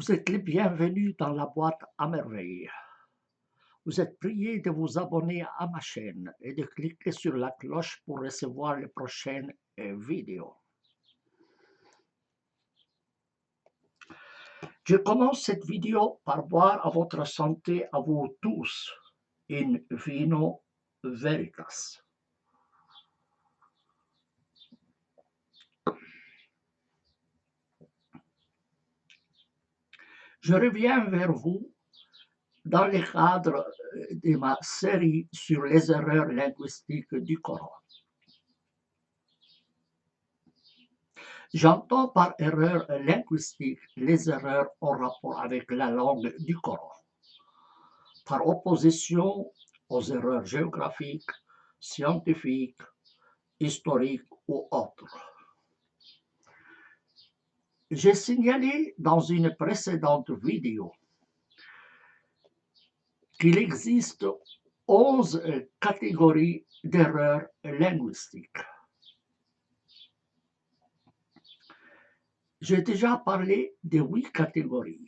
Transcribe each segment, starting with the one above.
Vous êtes les bienvenus dans la boîte à merveilles. Vous êtes priés de vous abonner à ma chaîne et de cliquer sur la cloche pour recevoir les prochaines vidéos. Je commence cette vidéo par boire à votre santé à vous tous in vino veritas. Je reviens vers vous dans le cadre de ma série sur les erreurs linguistiques du Coran. J'entends par erreur linguistique les erreurs en rapport avec la langue du Coran, par opposition aux erreurs géographiques, scientifiques, historiques ou autres. J'ai signalé dans une précédente vidéo qu'il existe 11 catégories d'erreurs linguistiques. J'ai déjà parlé de 8 catégories.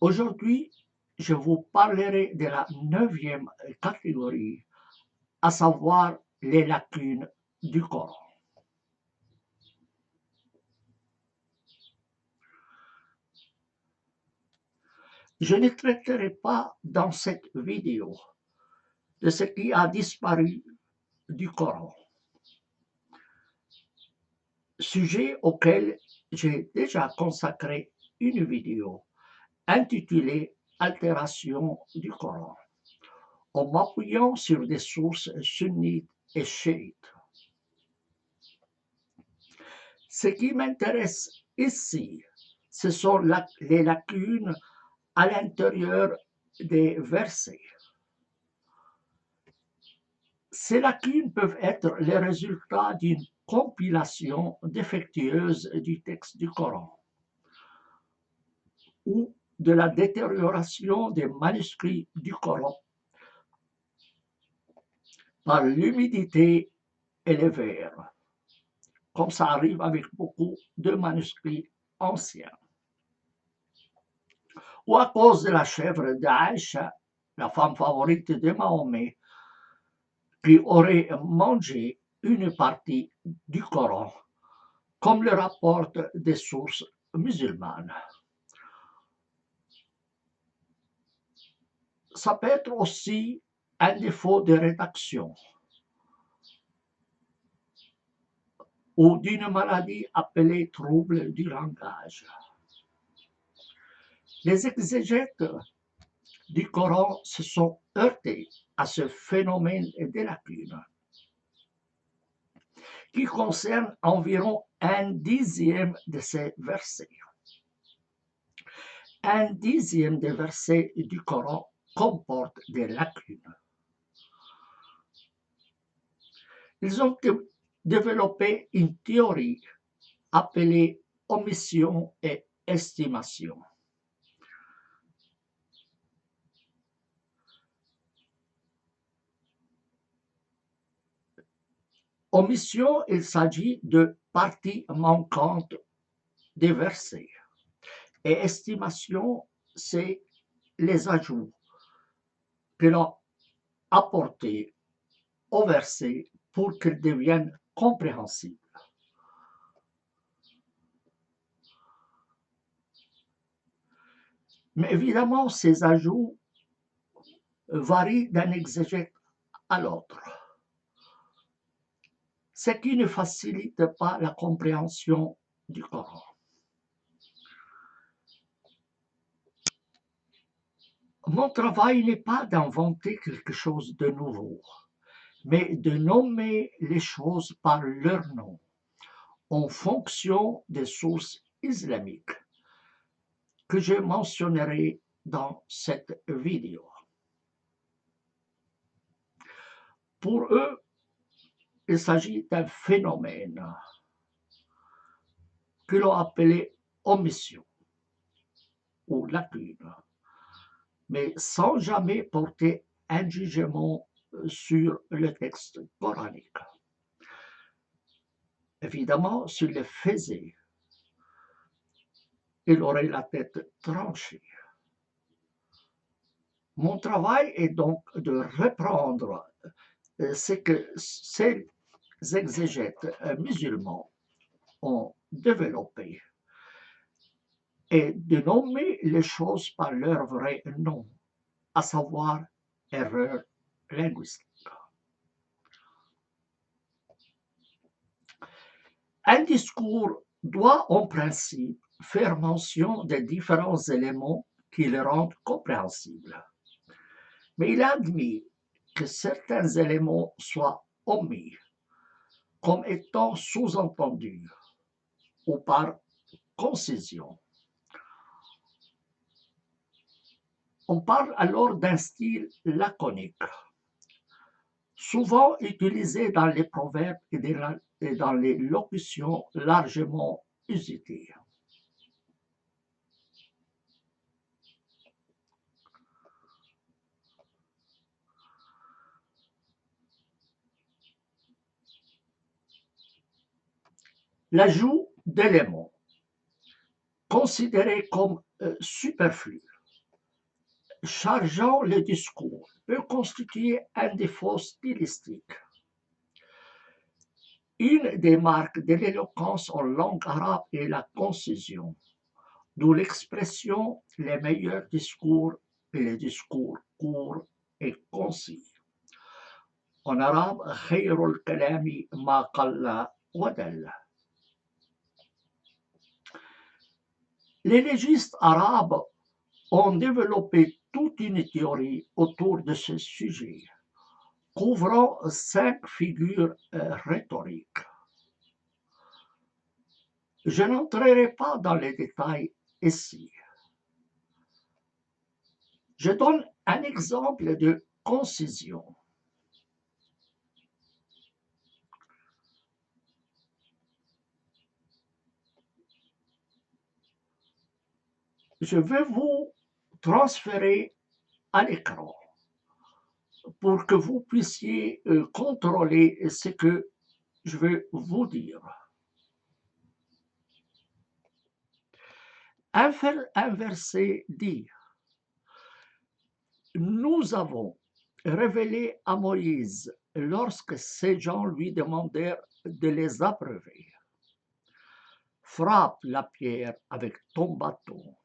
Aujourd'hui, je vous parlerai de la 9e catégorie, à savoir les lacunes du Coran. Je ne traiterai pas dans cette vidéo de ce qui a disparu du Coran, sujet auquel j'ai déjà consacré une vidéo intitulée « Altération du Coran » en m'appuyant sur des sources sunnites et chiites. Ce qui m'intéresse ici, ce sont les lacunes à l'intérieur des versets. Ces lacunes peuvent être le résultat d'une compilation défectueuse du texte du Coran ou de la détérioration des manuscrits du Coran par l'humidité et les vers, comme ça arrive avec beaucoup de manuscrits anciens, ou à cause de la chèvre d'Aïcha, la femme favorite de Mahomet, qui aurait mangé une partie du Coran, comme le rapportent des sources musulmanes. Ça peut être aussi un défaut de rédaction ou d'une maladie appelée trouble du langage. Les exégètes du Coran se sont heurtés à ce phénomène de lacunes, qui concerne environ 1/10 de ces versets. 1/10 des versets du Coran comporte des lacunes. Ils ont développé une théorie appelée omission et estimation. Omission, il s'agit de parties manquantes des versets. Et estimation, c'est les ajouts que l'on a apportés au verset pour qu'ils deviennent compréhensibles. Mais évidemment, ces ajouts varient d'un exégète à l'autre, ce qui ne facilite pas la compréhension du Coran. Mon travail n'est pas d'inventer quelque chose de nouveau, mais de nommer les choses par leur nom, en fonction des sources islamiques que je mentionnerai dans cette vidéo. Pour eux, il s'agit d'un phénomène que l'on appelait omission ou lacune, mais sans jamais porter un jugement sur le texte coranique. Évidemment, s'il le faisait, il aurait la tête tranchée. Mon travail est donc de reprendre ce que ces exégètes musulmans ont développé et de nommer les choses par leur vrai nom, à savoir erreur linguistique. Un discours doit en principe faire mention des différents éléments qui le rendent compréhensible, mais il admet que certains éléments soient omis comme étant sous-entendus ou par concision. On parle alors d'un style laconique, souvent utilisé dans les proverbes et dans les locutions largement usitées. L'ajout d'éléments considérés comme superflus, chargeant le discours, peut constituer un défaut stylistique. Une des marques de l'éloquence en langue arabe est la concision, d'où l'expression les meilleurs discours et les discours courts et concis. En arabe, خير الكلام ما قل ودل. Les légistes arabes ont développé toute une théorie autour de ce sujet, couvrant 5 figures rhétoriques. Je n'entrerai pas dans les détails ici. Je donne un exemple de concision. Je vais vous transférer à l'écran pour que vous puissiez contrôler ce que je vais vous dire. Un verset dit: Nous avons révélé à Moïse lorsque ces gens lui demandèrent de les abreuver. Frappe la pierre avec ton bâton.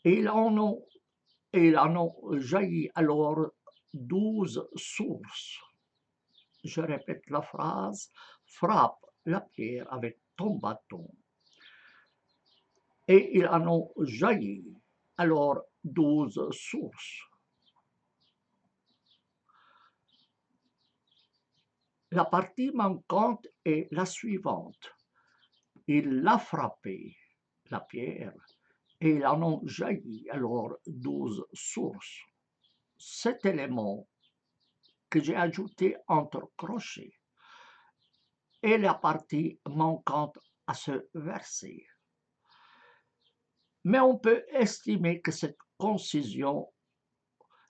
Et il en a jailli alors 12 sources. Je répète la phrase: frappe la pierre avec ton bâton. Et il en a jailli alors 12 sources. La partie manquante est la suivante. Il l'a frappé, la pierre, et il en a jailli alors 12 sources. Cet élément que j'ai ajouté entre crochets est la partie manquante à ce verset. Mais on peut estimer que cette concision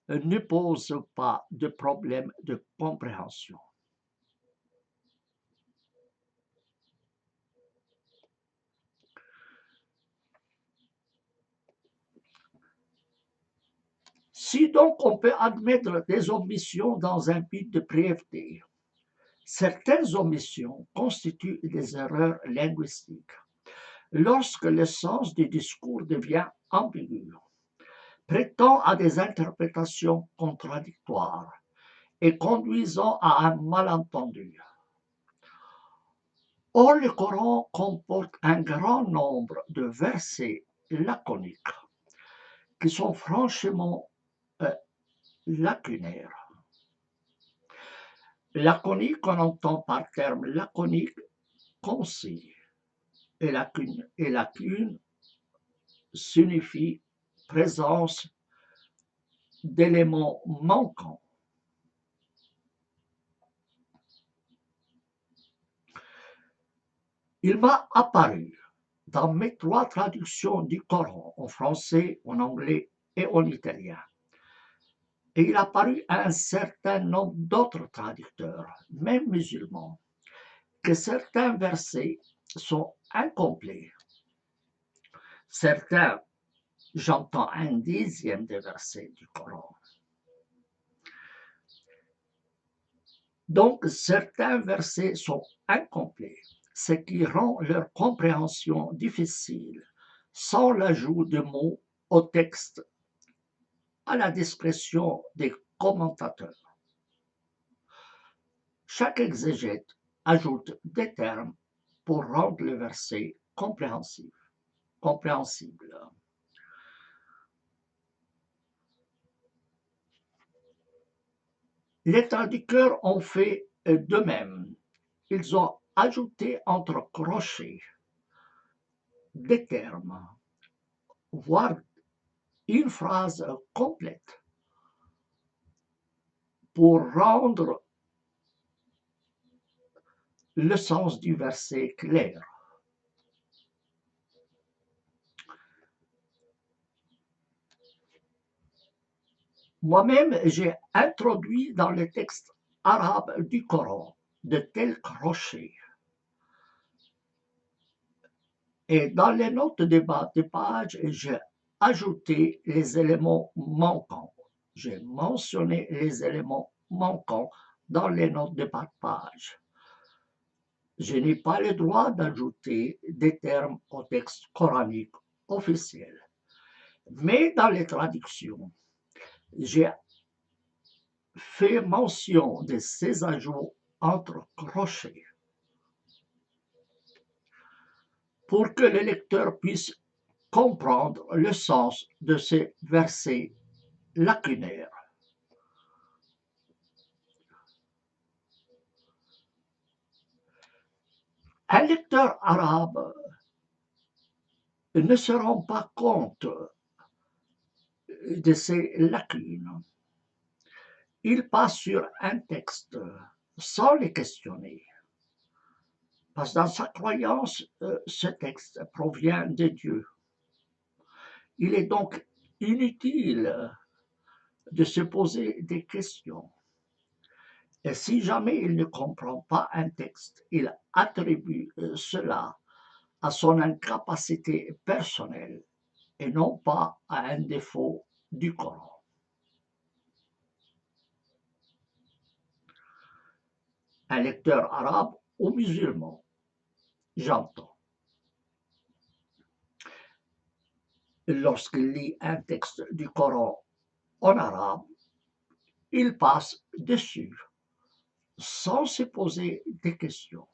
ne pose pas de problème de compréhension. Si donc on peut admettre des omissions dans un but de brièveté, certaines omissions constituent des erreurs linguistiques lorsque le sens du discours devient ambigu, prêtant à des interprétations contradictoires et conduisant à un malentendu. Or, le Coran comporte un grand nombre de versets laconiques qui sont franchement lacunaires. Laconique, on entend par terme laconique concis, et lacune signifie présence d'éléments manquants. Il m'a apparu dans mes 3 traductions du Coran, en français, en anglais et en italien. Et il a apparu à un certain nombre d'autres traducteurs, même musulmans, que certains versets sont incomplets Certains, j'entends un dixième des versets du Coran. Donc, certains versets sont incomplets, ce qui rend leur compréhension difficile, sans l'ajout de mots au texte à la discrétion des commentateurs. Chaque exégète ajoute des termes pour rendre le verset compréhensible. Les traducteurs ont fait de même. Ils ont ajouté entre crochets des termes, voire une phrase complète pour rendre le sens du verset clair. Moi-même, j'ai introduit dans le texte arabe du Coran de tels crochets. Et dans les notes de bas de page, j'ai ajouté les éléments manquants. J'ai mentionné les éléments manquants dans les notes de bas de page. Je n'ai pas le droit d'ajouter des termes au texte coranique officiel. Mais dans les traductions, j'ai fait mention de ces ajouts entre crochets pour que le lecteur puisse comprendre le sens de ces versets lacunaires. Un lecteur arabe ne se rend pas compte de ces lacunes. Il passe sur un texte sans les questionner. Parce que dans sa croyance, ce texte provient de Dieu. Il est donc inutile de se poser des questions. Et si jamais il ne comprend pas un texte, il attribue cela à son incapacité personnelle et non pas à un défaut du Coran. Un lecteur arabe ou musulman, j'entends. Lorsqu'il lit un texte du Coran en arabe, il passe dessus sans se poser des questions.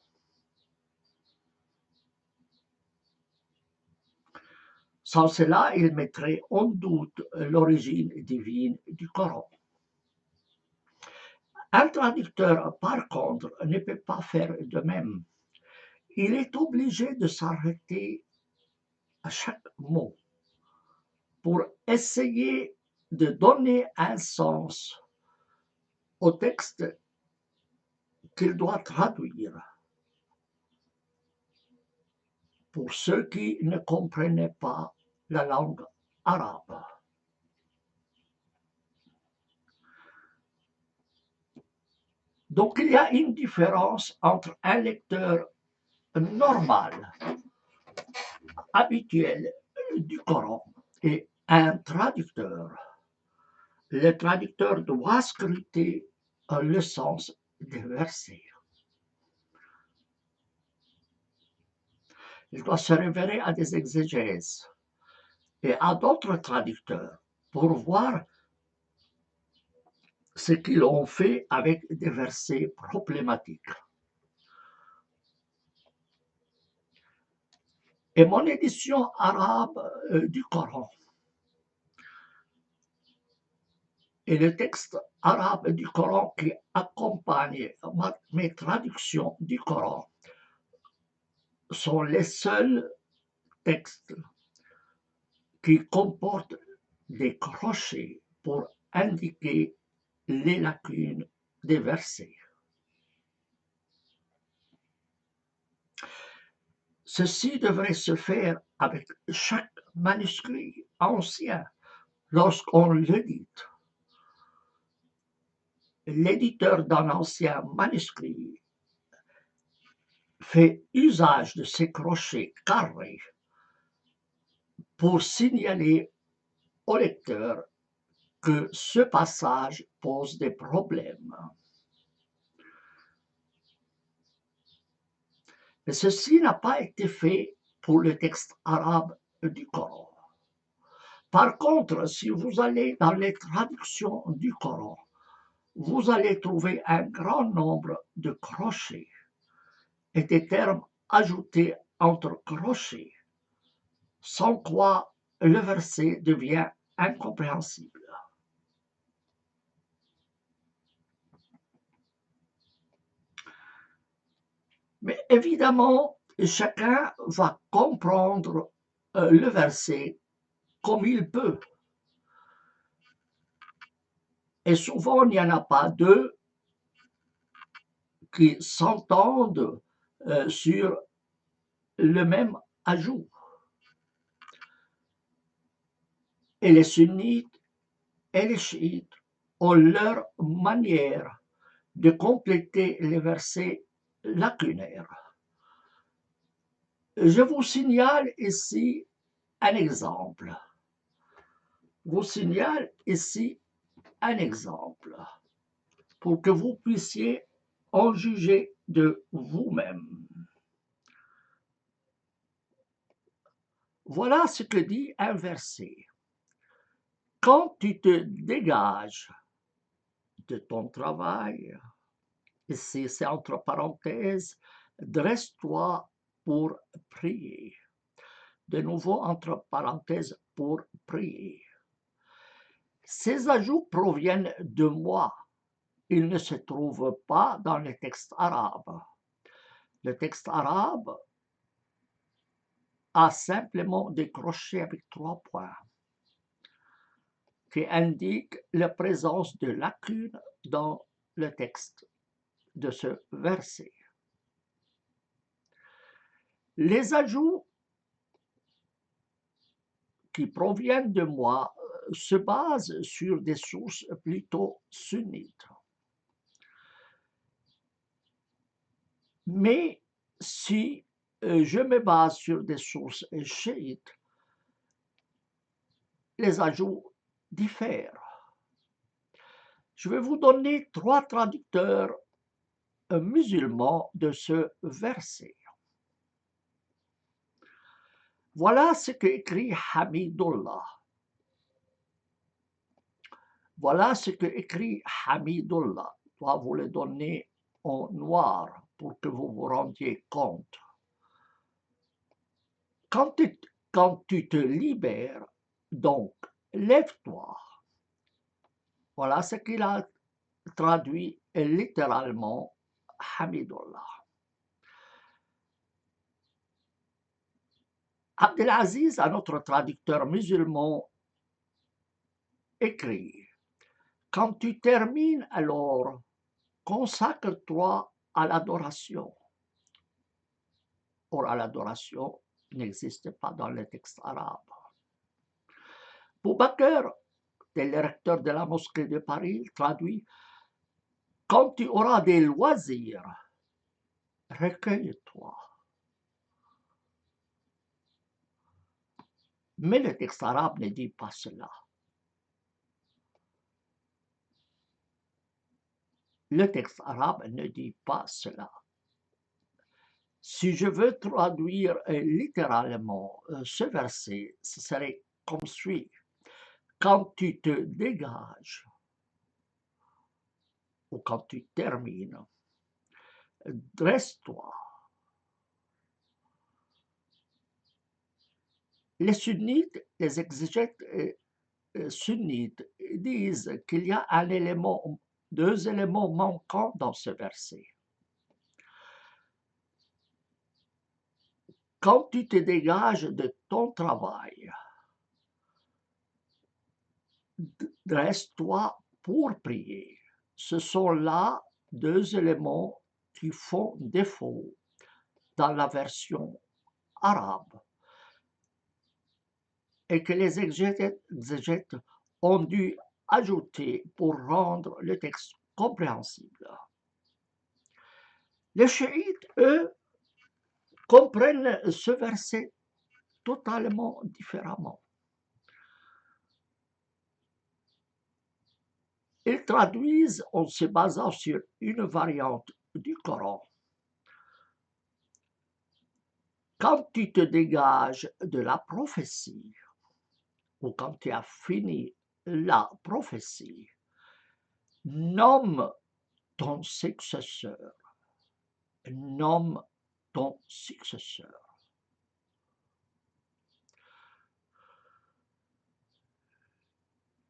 Sans cela, il mettrait en doute l'origine divine du Coran. Un traducteur, par contre, ne peut pas faire de même. Il est obligé de s'arrêter à chaque mot pour essayer de donner un sens au texte qu'il doit traduire. Pour ceux qui ne comprenaient pas la langue arabe. Donc il y a une différence entre un lecteur normal, habituel du Coran et un traducteur. Le traducteur doit scruter le sens des versets. Il doit se référer à des exégèses et à d'autres traducteurs pour voir ce qu'ils ont fait avec des versets problématiques. Et mon édition arabe du Coran et le texte arabe du Coran qui accompagne mes traductions du Coran sont les seuls textes qui comportent des crochets pour indiquer les lacunes des versets. Ceci devrait se faire avec chaque manuscrit ancien lorsqu'on l'édite. L'éditeur d'un ancien manuscrit fait usage de ces crochets carrés pour signaler au lecteur que ce passage pose des problèmes. Mais ceci n'a pas été fait pour le texte arabe du Coran. Par contre, si vous allez dans les traductions du Coran, vous allez trouver un grand nombre de crochets et des termes ajoutés entre crochets, sans quoi le verset devient incompréhensible. Mais évidemment, chacun va comprendre le verset comme il peut. Et souvent, il n'y en a pas deux qui s'entendent sur le même ajout. Et les sunnites et les chiites ont leur manière de compléter les versets lacunaires. Je vous signale ici un exemple. Vous signale ici un exemple pour que vous puissiez en juger de vous-même. Voilà ce que dit un verset. Quand tu te dégages de ton travail, ici c'est entre parenthèses, dresse-toi pour prier. De nouveau entre parenthèses pour prier. Ces ajouts proviennent de moi. Ils ne se trouvent pas dans le texte arabe. Le texte arabe a simplement des crochets avec 3 points qui indiquent la présence de lacunes dans le texte de ce verset. Les ajouts qui proviennent de moi se basent sur des sources plutôt sunnites. Mais si je me base sur des sources chiites, les ajouts diffèrent. Je vais vous donner 3 traducteurs musulmans de ce verset. Voilà ce qu'écrit Hamidullah. Voilà ce qu'écrit Hamidullah. Je dois vous le donner en noir pour que vous vous rendiez compte. Quand tu te libères, donc, lève-toi. Voilà ce qu'il a traduit littéralement Hamidullah. Abdelaziz, un autre traducteur musulman, écrit « Quand tu termines alors, consacre-toi à l'adoration. » Or, l'adoration n'existe pas dans le texte arabe. Boubacar, le recteur de la mosquée de Paris, traduit « Quand tu auras des loisirs, recueille-toi. » Mais le texte arabe ne dit pas cela. Le texte arabe ne dit pas cela. Si je veux traduire littéralement ce verset, ce serait comme suit. Quand tu te dégages ou quand tu termines, dresse-toi. Les sunnites, les exégètes sunnites disent qu'il y a deux éléments manquants dans ce verset. Quand tu te dégages de ton travail, dresse-toi pour prier. Ce sont là deux éléments qui font défaut dans la version arabe et que les exégètes ont dû ajouter pour rendre le texte compréhensible. Les chiites, eux, comprennent ce verset totalement différemment. Ils traduisent en se basant sur une variante du Coran. Quand tu te dégages de la prophétie, ou quand tu as fini la prophétie, nomme ton successeur. Nomme ton successeur.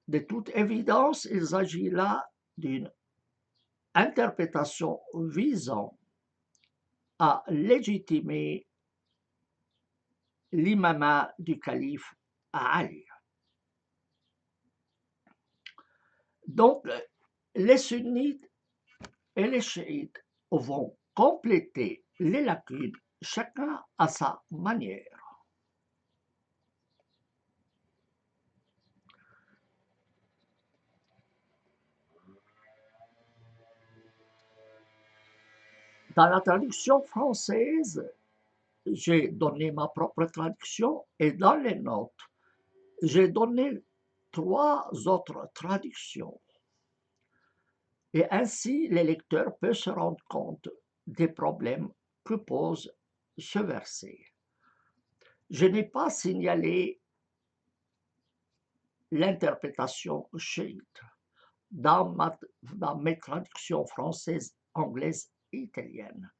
De toute évidence, il s'agit là d'une interprétation visant à légitimer l'imamat du calife Ali. Donc, les sunnites et les chiites vont compléter les lacunes, chacun à sa manière. Dans la traduction française, j'ai donné ma propre traduction et dans les notes, j'ai donné 3 autres traductions. Et ainsi, les lecteurs peuvent se rendre compte des problèmes que pose ce verset. Je n'ai pas signalé l'interprétation chiite dans mes traductions françaises, anglaises et italiennes.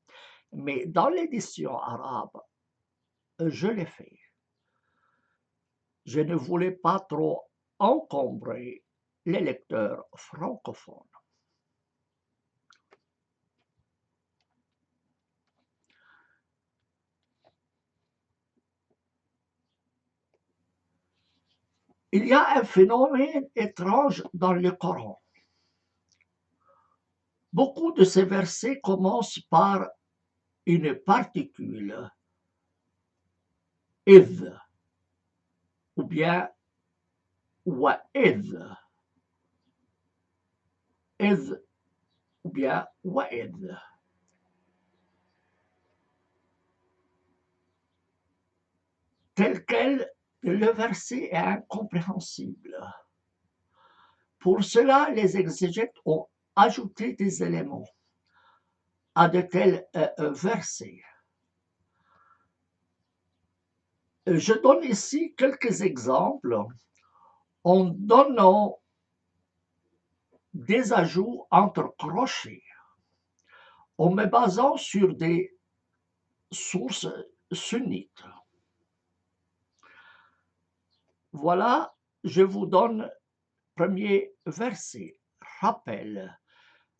Mais dans l'édition arabe, je l'ai fait. Je ne voulais pas trop encombrer les lecteurs francophones. Il y a un phénomène étrange dans le Coran. Beaucoup de ces versets commencent par une particule, id, ou bien wa'id, id, ou bien wa'id. Tel quel, le verset est incompréhensible. Pour cela, les exégètes ont ajouté des éléments à de tels versets. Je donne ici quelques exemples en donnant des ajouts entre crochets, en me basant sur des sources sunnites. Voilà, je vous donne premier verset. Rappel,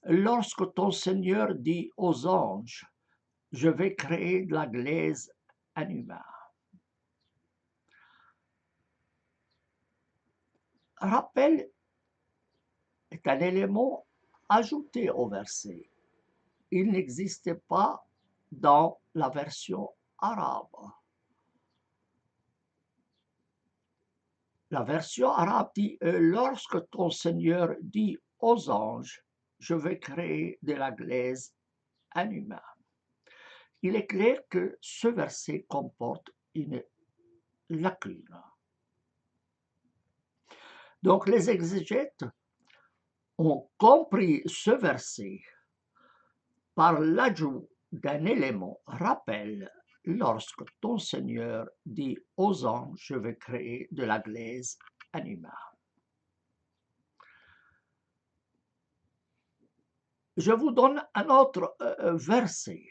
lorsque ton Seigneur dit aux anges, je vais créer de la glaise à humain. Rappel est un élément ajouté au verset. Il n'existait pas dans la version arabe. La version arabe dit lorsque ton Seigneur dit aux anges, je vais créer de la glaise un humain. Il est clair que ce verset comporte une lacune. Donc les exégètes ont compris ce verset par l'ajout d'un élément rappel lorsque ton Seigneur dit aux anges, je vais créer de la glaise un humain. Je vous donne un autre verset.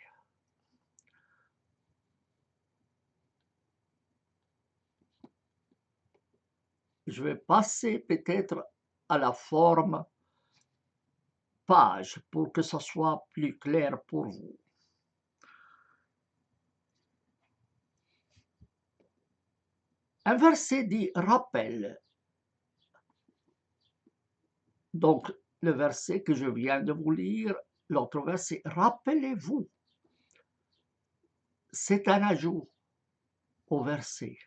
Je vais passer peut-être à la forme page pour que ça soit plus clair pour vous. Un verset dit rappel. Donc, le verset que je viens de vous lire, l'autre verset, rappelez-vous. C'est un ajout au verset.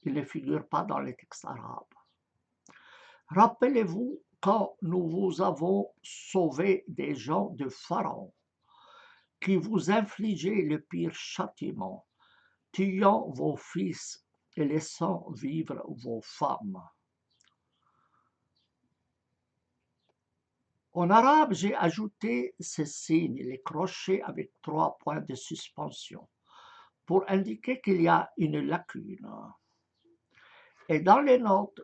Il ne figure pas dans les textes arabes. Rappelez-vous quand nous vous avons sauvé des gens de Pharaon, qui vous infligeaient le pire châtiment, tuant vos fils et laissant vivre vos femmes. En arabe, j'ai ajouté ces signes, les crochets avec 3 points de suspension, pour indiquer qu'il y a une lacune. Et dans les notes,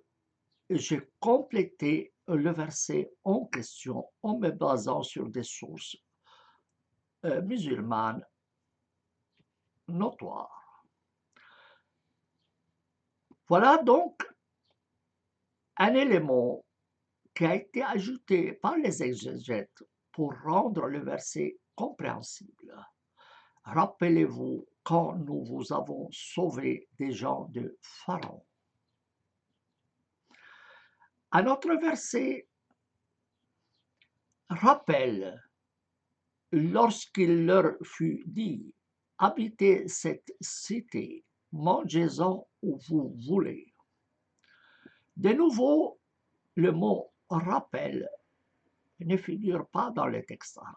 j'ai complété le verset en question en me basant sur des sources musulmanes notoires. Voilà donc un élément qui a été ajouté par les exégètes pour rendre le verset compréhensible. Rappelez-vous quand nous vous avons sauvé des gens de Pharaon. Un autre verset rappelle lorsqu'il leur fut dit, habitez cette cité, mangez-en où vous voulez. De nouveau, le mot rappel ne figure pas dans le texte arabe.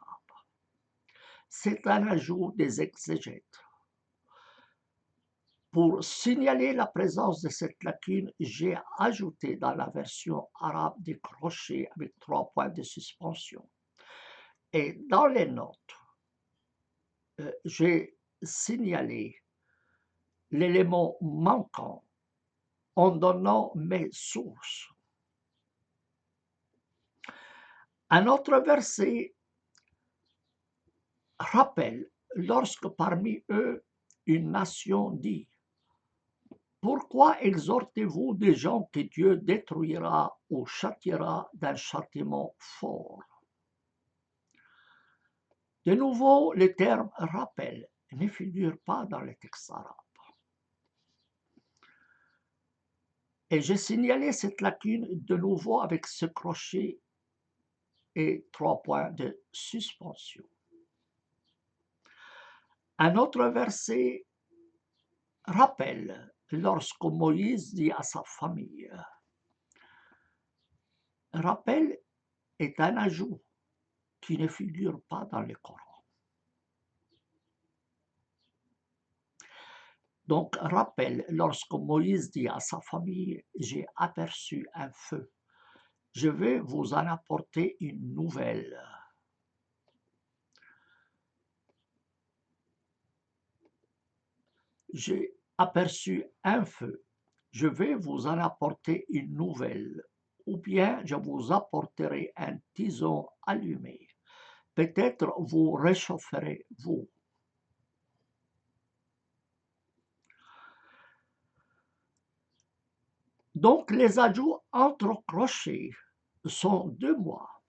C'est un ajout des exégètes. Pour signaler la présence de cette lacune, j'ai ajouté dans la version arabe des crochets avec 3 points de suspension. Et dans les notes, j'ai signalé l'élément manquant en donnant mes sources. Un autre verset rappelle lorsque parmi eux une nation dit « Pourquoi exhortez-vous des gens que Dieu détruira ou châtiera d'un châtiment fort ?» De nouveau, le terme « rappel » ne figure pas dans le texte arabe. Et j'ai signalé cette lacune de nouveau avec ce crochet et 3 points de suspension. Un autre verset rappelle lorsque Moïse dit à sa famille. Rappel est un ajout qui ne figure pas dans le Coran. Donc, rappel, lorsque Moïse dit à sa famille, j'ai aperçu un feu, je vais vous en apporter une nouvelle. J'ai aperçu un feu, je vais vous en apporter une nouvelle, ou bien je vous apporterai un tison allumé. Peut-être vous réchaufferez vous. Donc les ajouts entre crochets sont 2 mois.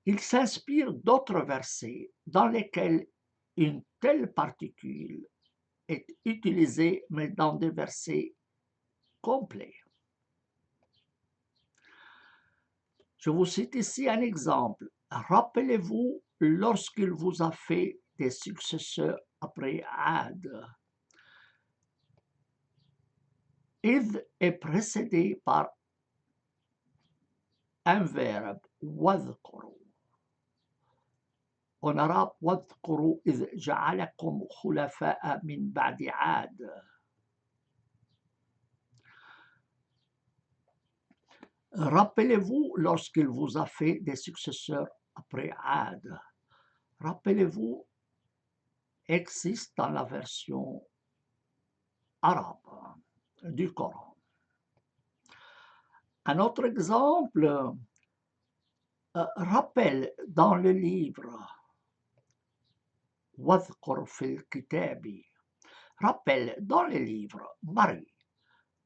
Ils s'inspirent d'autres versets dans lesquels une telle particule est utilisée, mais dans des versets complets. Je vous cite ici un exemple. Rappelez-vous lorsqu'il vous a fait des successeurs après Ad. Id est précédé par un verbe, wadhkuru. En arabe, wadhkuru إذ جعلكم خلفاء من بعد عاد. Rappelez-vous lorsqu'il vous a fait des successeurs après Ad. Rappelez-vous existe dans la version arabe du Coran. Un autre exemple, rappelle dans le livre Wadhkur fil kitabi, rappelle dans le livre Marie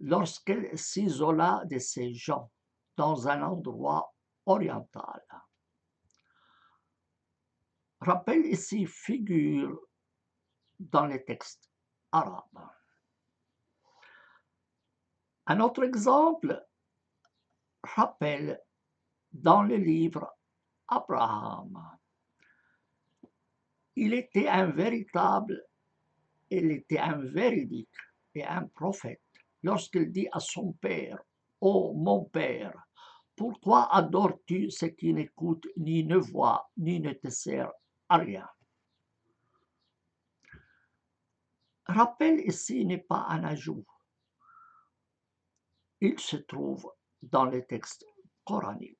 lorsqu'elle s'isola de ses gens dans un endroit oriental. Rappel ici figure dans les textes arabes. Un autre exemple, rappel dans le livre Abraham. Il était un véritable, il était un véridique et un prophète lorsqu'il dit à son père, « Oh mon père, pourquoi adores-tu ce qui n'écoute, ni ne voit, ni ne te sert à rien ?» Rappel ici n'est pas un ajout. Il se trouve dans les textes coraniques.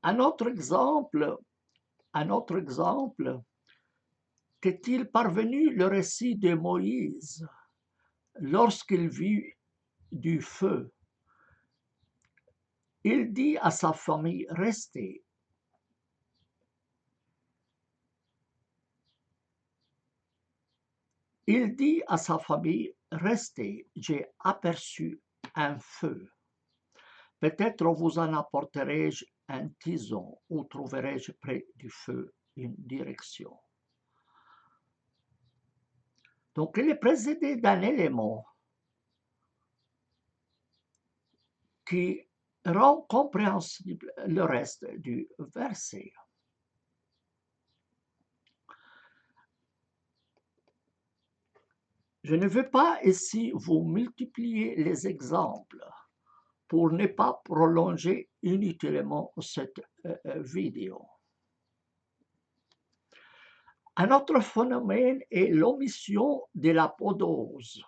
Un autre exemple, qu'est-il parvenu le récit de Moïse lorsqu'il vit du feu? Il dit à sa famille, restez. Il dit à sa famille, restez, j'ai aperçu un feu. Peut-être vous en apporterai-je un tison ou trouverai-je près du feu une direction. Donc il est précédé d'un élément qui rend compréhensible le reste du verset. Je ne veux pas ici vous multiplier les exemples pour ne pas prolonger inutilement cette vidéo. Un autre phénomène est l'omission de l'apodose.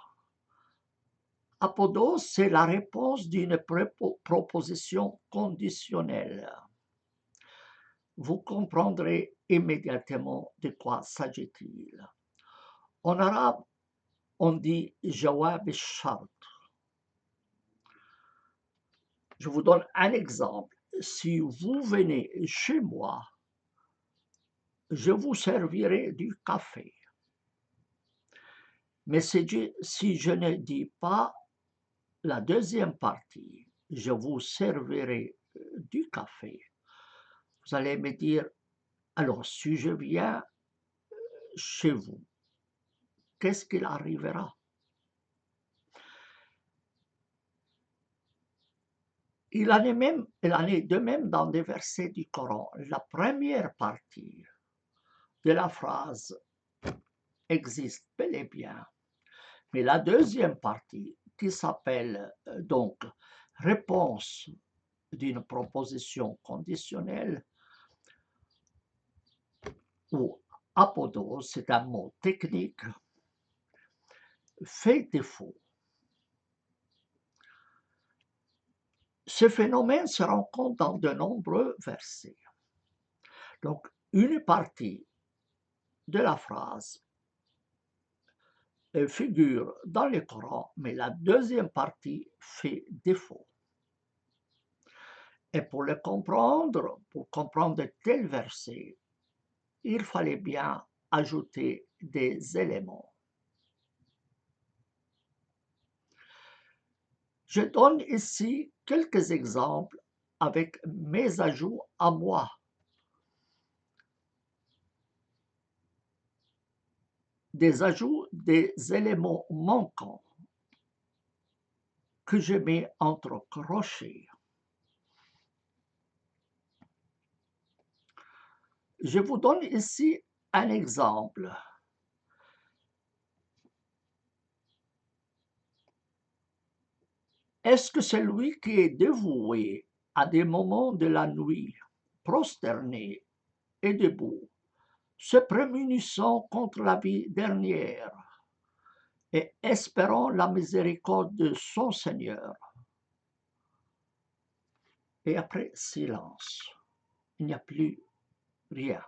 Apodose, c'est la réponse d'une proposition conditionnelle. Vous comprendrez immédiatement de quoi s'agit-il. En arabe, on dit jawab al-shart. Je vous donne un exemple. Si vous venez chez moi, je vous servirai du café. Mais si je ne dis pas la deuxième partie, je vous servirai du café. Vous allez me dire, alors si je viens chez vous, qu'est-ce qu'il arrivera? Il en est de même dans des versets du Coran. La première partie de la phrase existe bel et bien, mais la deuxième partie, qui s'appelle donc réponse d'une proposition conditionnelle, ou apodose, c'est un mot technique, fait défaut. Ce phénomène se rencontre dans de nombreux versets. Donc, une partie de la phrase figure dans le Coran, mais la deuxième partie fait défaut. Et pour comprendre de tels versets, il fallait bien ajouter des éléments. Je donne ici quelques exemples avec mes ajouts à moi. Des ajouts des éléments manquants que je mets entre crochets. Je vous donne ici un exemple. Est-ce que celui qui est dévoué à des moments de la nuit, prosterné et debout, se prémunissant contre la vie dernière et espérant la miséricorde de son Seigneur? Et après, silence. Il n'y a plus rien.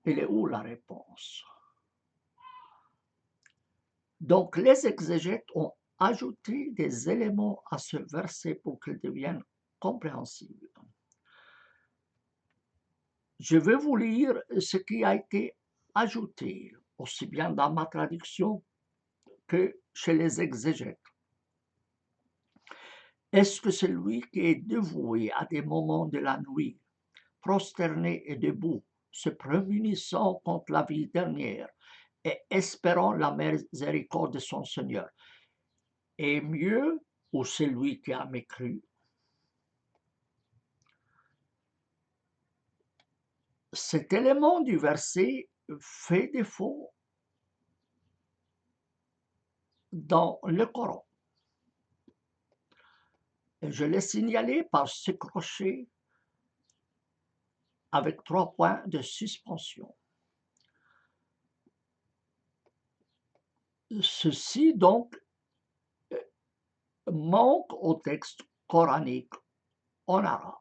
Elle est où la réponse? Donc, les exégètes ont ajouté des éléments à ce verset pour qu'il devienne compréhensible. Je vais vous lire ce qui a été ajouté, aussi bien dans ma traduction que chez les exégètes. Est-ce que celui qui est dévoué à des moments de la nuit, prosterné et debout, se prémunissant contre la vie dernière et espérant la miséricorde de son Seigneur, est mieux ou celui qui a mécru? Cet élément du verset fait défaut dans le Coran. Je l'ai signalé par ce crochet avec 3 points de suspension. Ceci donc manque au texte coranique en arabe.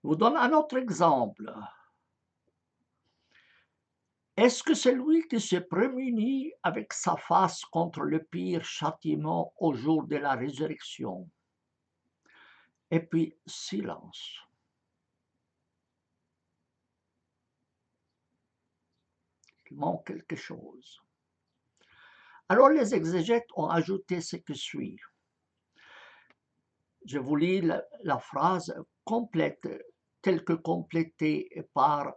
Je vous donne un autre exemple. Est-ce que celui qui se prémunit avec sa face contre le pire châtiment au jour de la résurrection? Et puis, silence. Il manque quelque chose. Alors les exégètes ont ajouté ce qui suit. Je vous lis la phrase complète telle que complétée par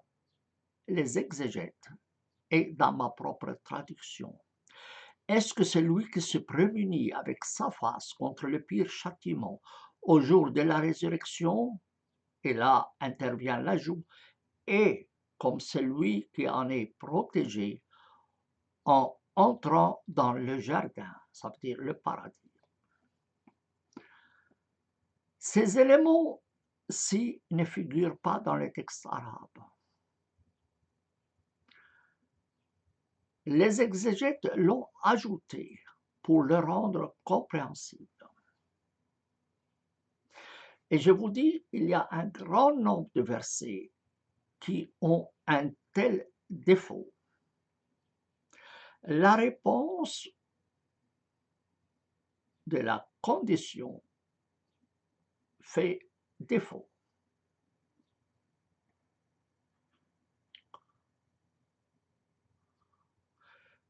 les exégètes et dans ma propre traduction. Est-ce que celui qui se prémunit avec sa face contre le pire châtiment au jour de la résurrection, et là intervient l'ajout, est comme celui qui en est protégé en entrant dans le jardin, ça veut dire le paradis. Ces éléments-ci ne figurent pas dans les textes arabes. Les exégètes l'ont ajouté pour le rendre compréhensible. Et je vous dis, il y a un grand nombre de versets qui ont un tel défaut. La réponse de la condition fait défaut.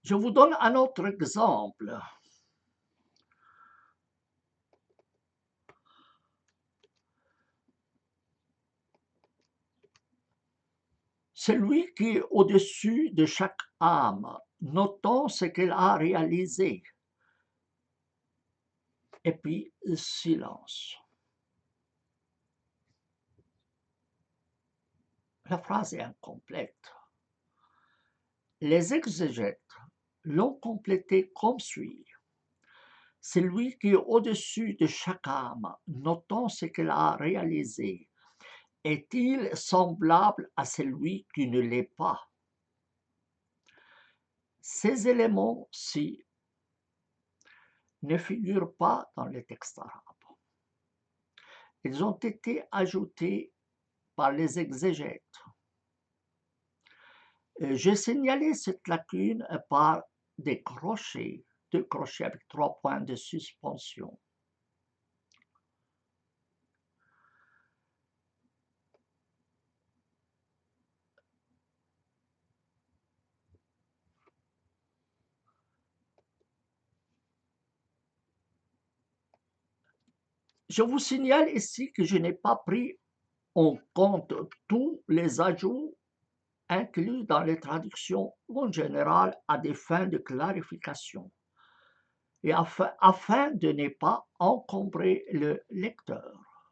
Je vous donne un autre exemple. Celui qui est au-dessus de chaque âme, notant ce qu'elle a réalisé. Et puis, silence. La phrase est incomplète. Les exégètes l'ont complétée comme suit. Celui qui est au-dessus de chaque âme, notant ce qu'elle a réalisé, est-il semblable à celui qui ne l'est pas? Ces éléments-ci ne figurent pas dans les textes arabes. Ils ont été ajoutés par les exégètes. J'ai signalé cette lacune par des crochets, 2 crochets avec 3 points de suspension. Je vous signale ici que je n'ai pas pris en compte tous les ajouts inclus dans les traductions en général à des fins de clarification et afin de ne pas encombrer le lecteur.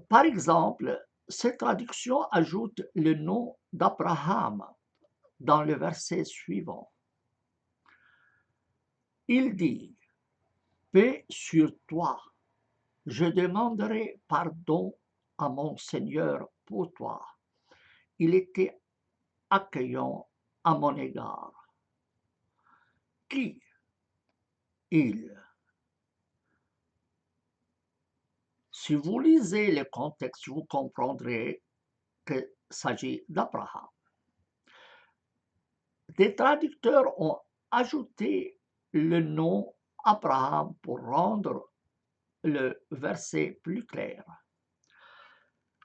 Par exemple, cette traduction ajoute le nom d'Abraham dans le verset suivant. Il dit, « Paix sur toi, je demanderai pardon à mon Seigneur pour toi. » Il était accueillant à mon égard. Qui? Il. Si vous lisez le contexte, vous comprendrez qu'il s'agit d'Abraham. Des traducteurs ont ajouté le nom Abraham pour rendre le verset plus clair.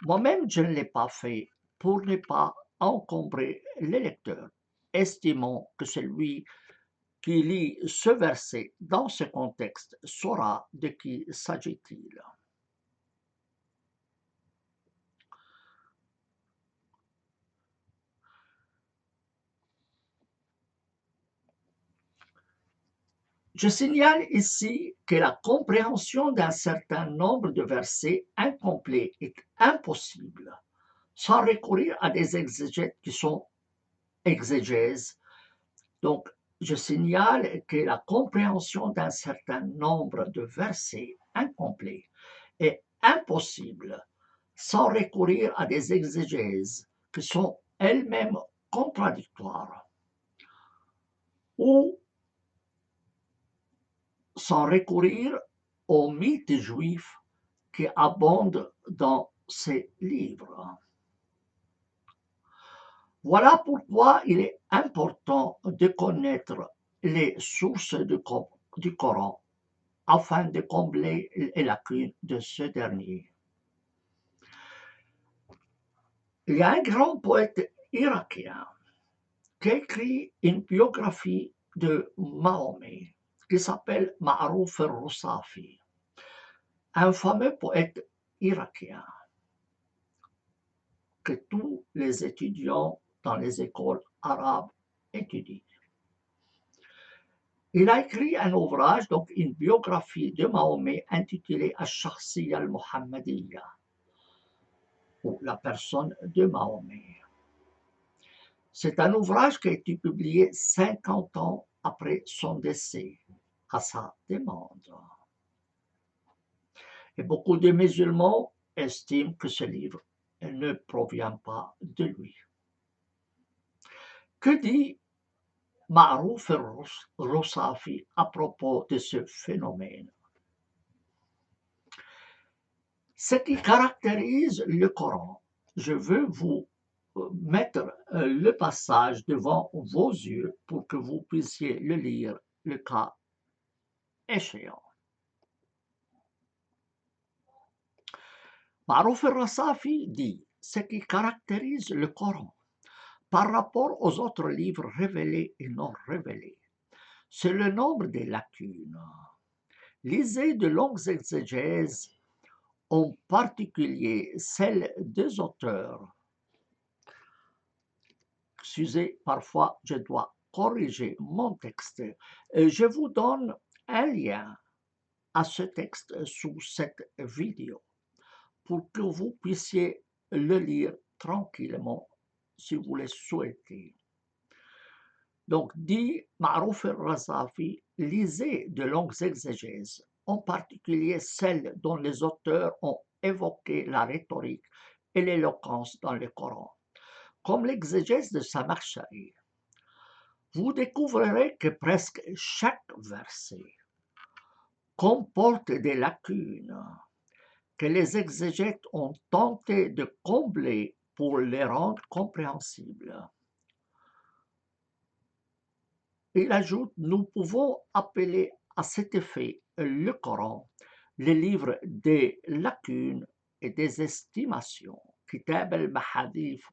Moi-même, je ne l'ai pas fait pour ne pas encombrer le lecteur, estimant que celui qui lit ce verset dans ce contexte saura de qui s'agit-il. Je signale ici que la compréhension d'un certain nombre de versets incomplets est impossible sans recourir à des exégèses Donc, je signale que la compréhension d'un certain nombre de versets incomplets est impossible sans recourir à des exégèses qui sont elles-mêmes contradictoires ou sans recourir aux mythes juifs qui abondent dans ces livres. Voilà pourquoi il est important de connaître les sources du Coran afin de combler les lacunes de ce dernier. Il y a un grand poète irakien qui a écrit une biographie de Mahomet qui s'appelle Ma'rouf al-Rousafi, un fameux poète irakien que tous les étudiants dans les écoles arabes étudient. Il a écrit un ouvrage, donc une biographie de Mahomet intitulée Ash-Shakhsiyya al-Muhammadiyya, ou la personne de Mahomet. C'est un ouvrage qui a été publié 50 ans après son décès, à sa demande. Et beaucoup de musulmans estiment que ce livre ne provient pas de lui. Que dit Ma'rouf al-Rousafi à propos de ce phénomène? Ce qui caractérise le Coran, je veux vous mettre le passage devant vos yeux pour que vous puissiez le lire le cas échéant. Ma'rouf al-Rousafi dit ce qui caractérise le Coran par rapport aux autres livres révélés et non révélés, c'est le nombre des lacunes. Lisez de longues exégèses, en particulier celles des auteurs. Excusez, parfois je dois corriger mon texte. Je vous donne un lien à ce texte sous cette vidéo pour que vous puissiez le lire tranquillement si vous le souhaitez. Donc, dit Ma'rouf al-Rousafi, lisez de longues exégèses, en particulier celles dont les auteurs ont évoqué la rhétorique et l'éloquence dans le Coran, comme l'exégèse de Samarshari. Vous découvrirez que presque chaque verset comporte des lacunes que les exégètes ont tenté de combler pour les rendre compréhensibles. Il ajoute, nous pouvons appeler à cet effet le Coran le livre des lacunes et des estimations, Kitab al-Mahadith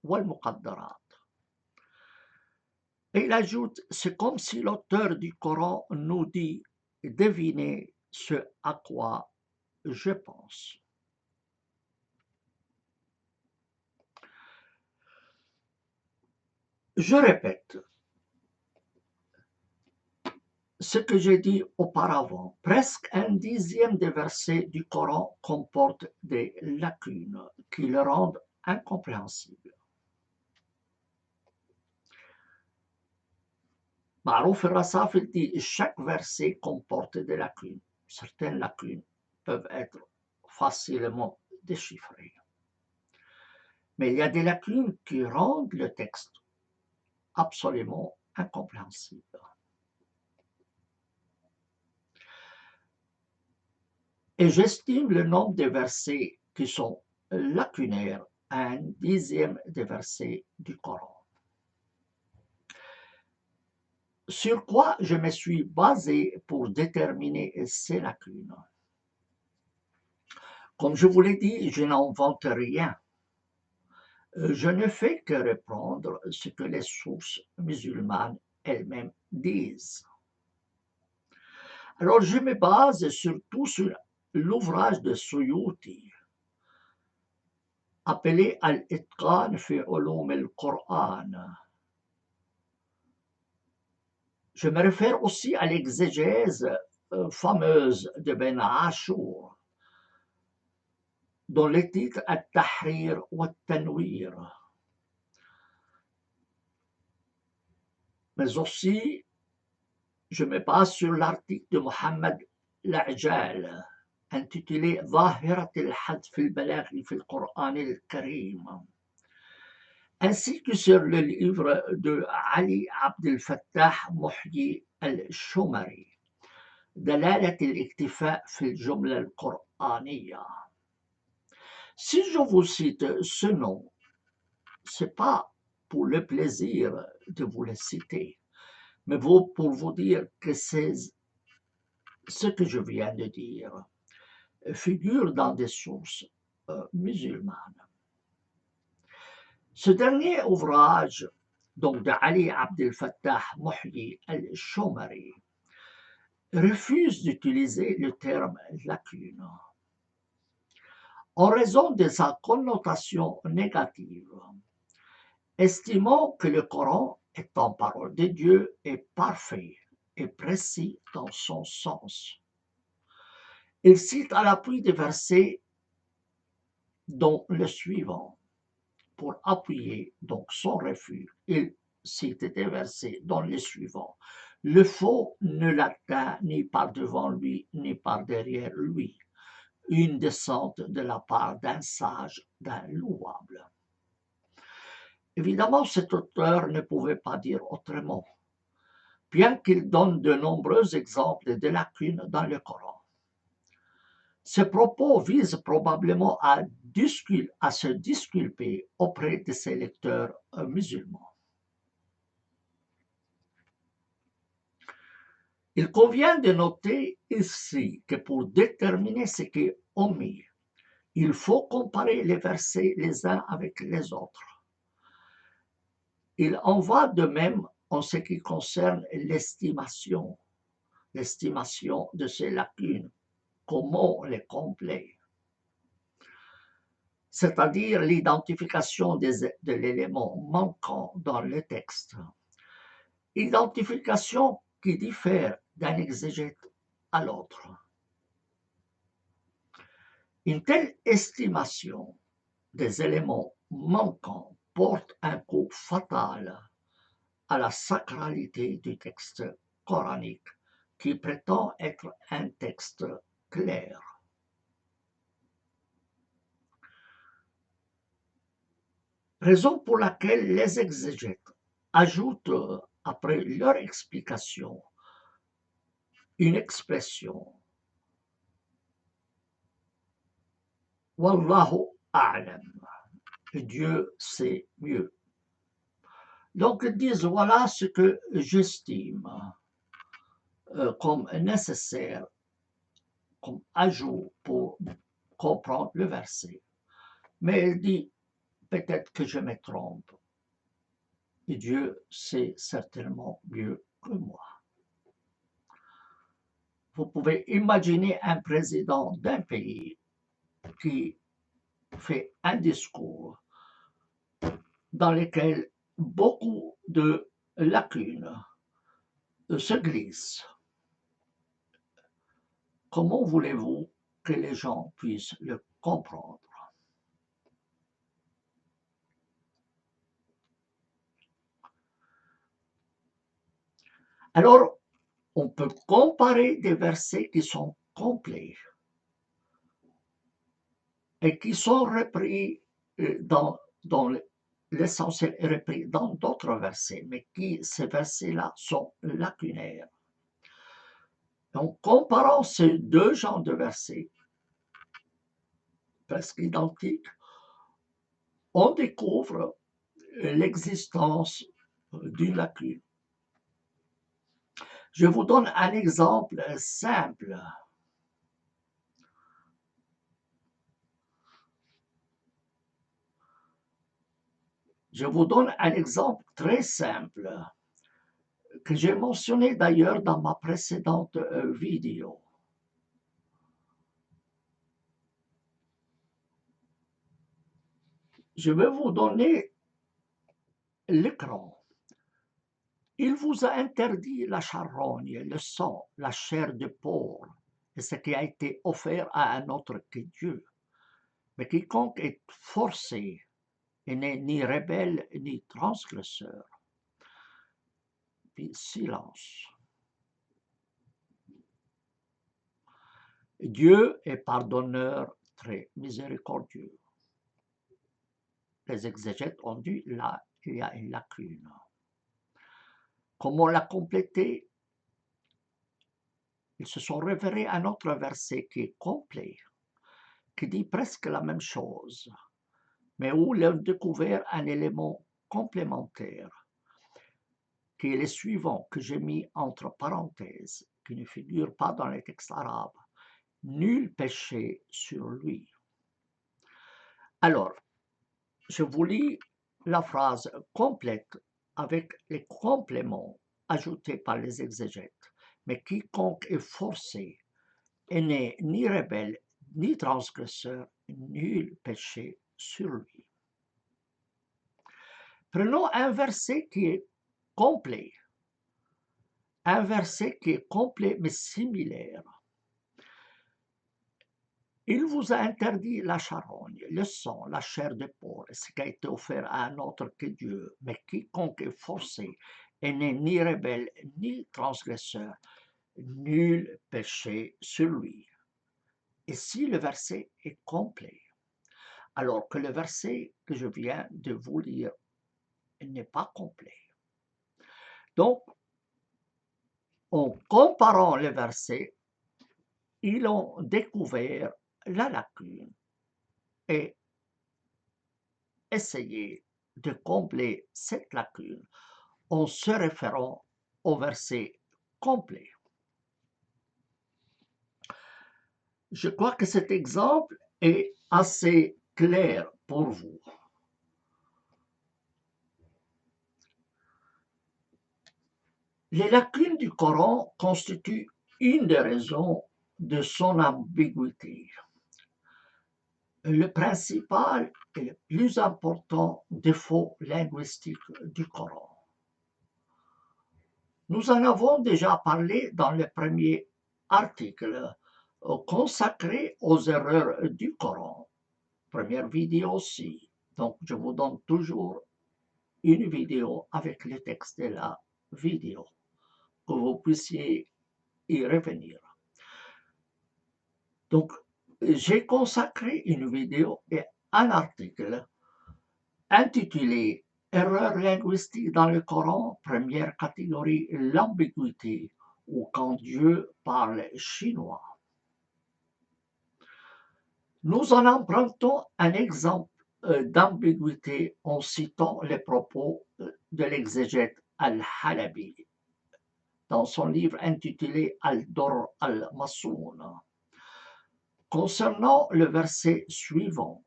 wal-Muqaddarat. Et il ajoute, c'est comme si l'auteur du Coran nous dit, devinez ce à quoi je pense. Je répète ce que j'ai dit auparavant. Presque un dixième des versets du Coran comporte des lacunes qui le rendent incompréhensible. Ma'rouf al-Rousafi dit chaque verset comporte des lacunes. Certaines lacunes peuvent être facilement déchiffrées. Mais il y a des lacunes qui rendent le texte absolument incompréhensible. Et j'estime le nombre de versets qui sont lacunaires à un dixième des versets du Coran. Sur quoi je me suis basé pour déterminer ces lacunes? Comme je vous l'ai dit, je n'invente rien. Je ne fais que reprendre ce que les sources musulmanes elles-mêmes disent. Alors je me base surtout sur l'ouvrage de Suyuti, appelé Al-Itqan fi Ulum al-Qur'an. Je me réfère aussi à l'exégèse fameuse de Ben Ashur, dont le titre At-Tahrir wa Tanwir. mais aussi je me base sur l'article de Mohammed La'jal intitulé ظاهرة الحذف البلاغي في القرآن الكريم, ainsi que sur le livre de Ali Abdel Fattah Mohyi al-Shomari, دلالة الاكتفاء في الجملة القرآنية. Si je vous cite ce nom, ce n'est pas pour le plaisir de vous le citer, mais pour vous dire que c'est ce que je viens de dire figure dans des sources musulmanes. Ce dernier ouvrage, donc de Ali Abdel Fattah Mohyi al-Shomari, refuse d'utiliser le terme lacune en raison de sa connotation négative, estimant que le Coran, étant parole de Dieu, est parfait et précis dans son sens. Il cite à l'appui des versets dont le suivant. Pour appuyer donc son refus, il cite des versets dont les suivants. Le faux ne l'atteint ni par devant lui, ni par derrière lui. Une descente de la part d'un sage, d'un louable. Évidemment, cet auteur ne pouvait pas dire autrement, bien qu'il donne de nombreux exemples de lacunes dans le Coran. Ce propos vise probablement à se disculper auprès de ses lecteurs musulmans. Il convient de noter ici que pour déterminer ce qui est omis, il faut comparer les versets les uns avec les autres. Il en va de même en ce qui concerne l'estimation de ces lacunes, comment les combler, c'est-à-dire l'identification de l'élément manquant dans le texte. Identification qui diffère d'un exégète à l'autre. Une telle estimation des éléments manquants porte un coup fatal à la sacralité du texte coranique qui prétend être un texte clair. Raison pour laquelle les exégètes ajoutent après leur explication une expression Wallahu a'lam, Dieu sait mieux. Donc ils disent voilà ce que j'estime comme nécessaire, comme ajout pour comprendre le verset. Mais il dit peut-être que je me trompe. Et Dieu sait certainement mieux que moi. Vous pouvez imaginer un président d'un pays qui fait un discours dans lequel beaucoup de lacunes se glissent. Comment voulez-vous que les gens puissent le comprendre? Alors, on peut comparer des versets qui sont complets et qui sont repris dans l'essentiel est repris dans d'autres versets, mais ces versets-là sont lacunaires. En comparant ces deux genres de versets, presque identiques, on découvre l'existence d'une lacune. Je vous donne un exemple simple. Je vous donne un exemple très simple que j'ai mentionné d'ailleurs dans ma précédente vidéo. Je vais vous donner l'écran. Il vous a interdit la charogne, le sang, la chair de porc, et ce qui a été offert à un autre que Dieu. Mais quiconque est forcé et n'est ni rebelle ni transgresseur, puis silence. Dieu est pardonneur très miséricordieux. Les exégètes ont dit là, il y a une lacune. Comment la compléter? Ils se sont référés à un autre verset qui est complet, qui dit presque la même chose, mais où ils ont découvert un élément complémentaire, qui est le suivant, que j'ai mis entre parenthèses, qui ne figure pas dans les textes arabes. Nul péché sur lui. Alors, je vous lis la phrase complète avec les compléments ajoutés par les exégètes. Mais quiconque est forcé et n'est ni rebelle ni transgresseur, nul péché sur lui. Prenons un verset qui est complet, un verset qui est complet mais similaire. Il vous a interdit la charogne, le sang, la chair de porc, ce qui a été offert à un autre que Dieu. Mais quiconque est forcé et n'est ni rebelle ni transgresseur, nul péché sur lui. Ici, le verset est complet, alors que le verset que je viens de vous lire n'est pas complet. Donc, en comparant les versets, ils ont découvert la lacune et essayé de combler cette lacune en se référant au verset complet. Je crois que cet exemple est assez clair pour vous. Les lacunes du Coran constituent une des raisons de son ambiguïté. Le principal et le plus important défaut linguistique du Coran. Nous en avons déjà parlé dans le premier article consacré aux erreurs du Coran. Première vidéo aussi. Donc, je vous donne toujours une vidéo avec le texte de la vidéo, que vous puissiez y revenir. Donc, j'ai consacré une vidéo et un article intitulé Erreurs linguistiques dans le Coran, première catégorie, l'ambiguïté, ou quand Dieu parle chinois. Nous en empruntons un exemple d'ambiguïté en citant les propos de l'exégète Al-Halabi dans son livre intitulé Al-Durr al-Masoun concernant le verset suivant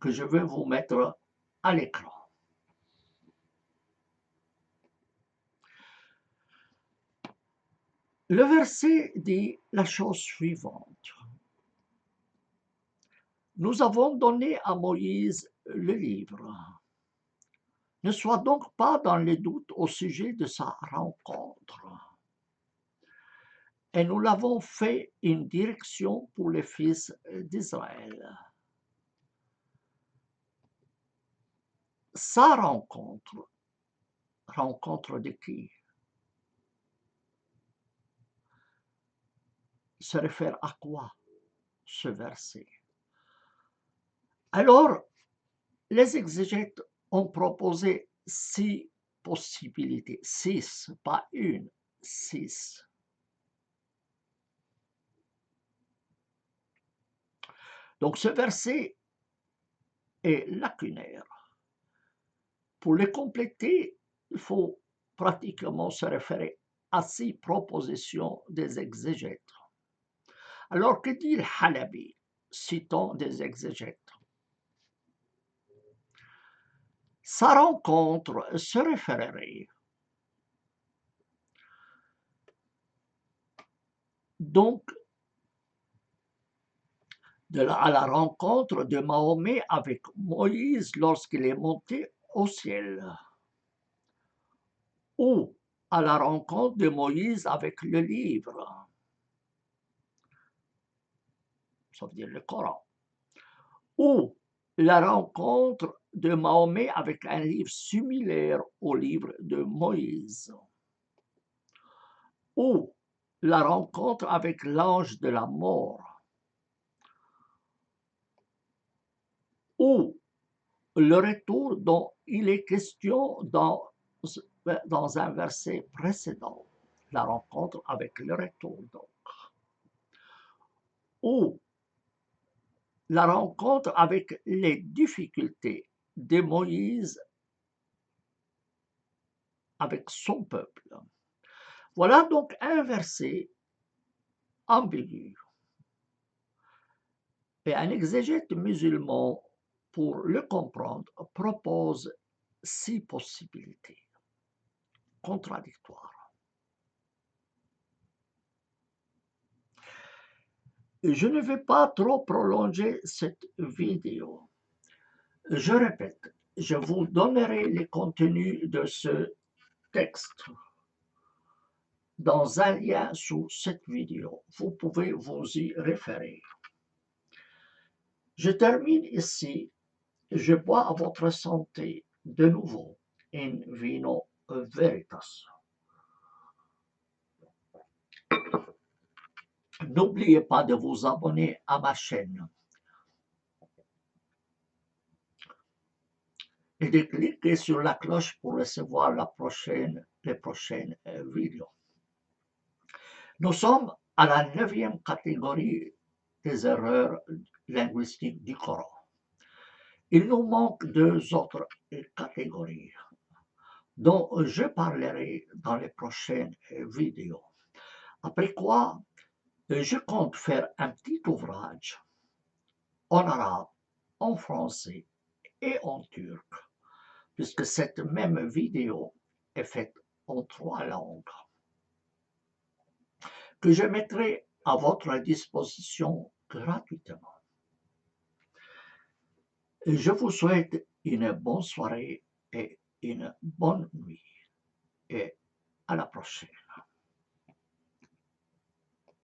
que je vais vous mettre à l'écran. Le verset dit la chose suivante. Nous avons donné à Moïse le livre. Ne sois donc pas dans les doutes au sujet de sa rencontre. Et nous l'avons fait une direction pour les fils d'Israël. Sa rencontre, rencontre de qui? Se réfère à quoi ce verset? Alors, les exégètes ont proposé 6 possibilités, 6, pas une, 6. Donc ce verset est lacunaire. Pour le compléter, il faut pratiquement se référer à 6 propositions des exégètes. Alors que dit Halabi, citant des exégètes? Sa rencontre se référerait donc à la rencontre de Mahomet avec Moïse lorsqu'il est monté au ciel, ou à la rencontre de Moïse avec le livre, ça veut dire le Coran, ou la rencontre de Mahomet avec un livre similaire au livre de Moïse. ou la rencontre avec l'ange de la mort, ou le retour dont il est question dans un verset précédent, la rencontre avec le retour donc, ou la rencontre avec les difficultés de Moïse avec son peuple. Voilà donc un verset ambigu. Et un exégète musulman, pour le comprendre, propose 6 possibilités contradictoires. Je ne vais pas trop prolonger cette vidéo. Je répète, je vous donnerai les contenus de ce texte dans un lien sous cette vidéo. Vous pouvez vous y référer. Je termine ici. Je bois à votre santé de nouveau. In vino veritas. N'oubliez pas de vous abonner à ma chaîne et de cliquer sur la cloche pour recevoir les prochaines vidéos. Nous sommes à la 9e catégorie des erreurs linguistiques du Coran. Il nous manque 2 autres catégories dont je parlerai dans les prochaines vidéos. Après quoi, je compte faire un petit ouvrage en arabe, en français et en turc, puisque cette même vidéo est faite en 3 langues, que je mettrai à votre disposition gratuitement. Je vous souhaite une bonne soirée et une bonne nuit, et à la prochaine.